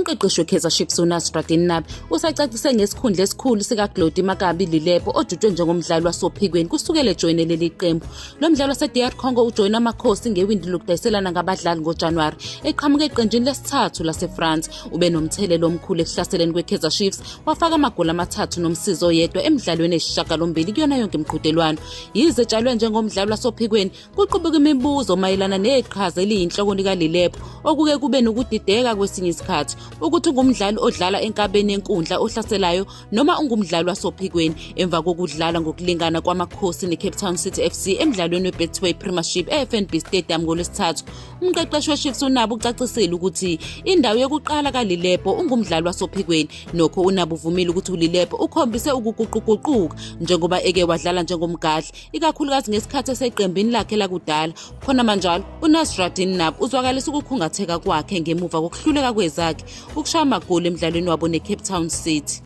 Umqeqeshi we-Kaizer Chiefs uNasruddin Nabi usacacise ngesikhundla esikhulu sikaGlody Makabi Lelobo ojutshwe njengomdlali wasophikweni kusukela ejoyine leli qembu. Lo mdlali wase-DR Congo ujoyina amakhosi ngewindi lokudayiselana ngabadlali ngoJanuwari eqhamuka eqenjini lesithathu laseFrance. Ube nomthelela omkhulu ekuhlaseleni kwe-Kaizer Chiefs, wafaka amagoli amathathu nomsizi oyedwa emidlalweni eyisishiyagalombili kuyona yonke imiqhudelwano. Yize etshalwe njengomdlali wasophikweni, kuqubuka imibuzo mayelana neqhaza eliyinhloko likaLelobo, okuke kube nokudideka kwesinye isikhathi ukuthi ungumdlali odlala enkabeni yenkundla ohlaselayo noma ungumdlali wasophikweni. Emva kokudlala ngokulingana kwamakhosi neCape Town City FC emdlalweni weBetway Premiership eFNB Stadium ngoLwesithathu, umqeqeshi weChiefs uNabi ucacisile ukuthi indawo yokuqala kaLelobo ungumdlali wasophikweni. Nokho uNabi uvumile ukuthi uLelobo ukhombise ukuguquguquka njengoba eke wadlala njengomgadli, ikakhulukazi ngesikhathi eseqembini lakhe lakudala. Khona manjalo uNasruddin Nabi uzwakalisa ukukhungatheka kwakhe ngemuva kokuhluleka kwezakhe ukushaya amagoli emdlalweni wabo neCape Town City.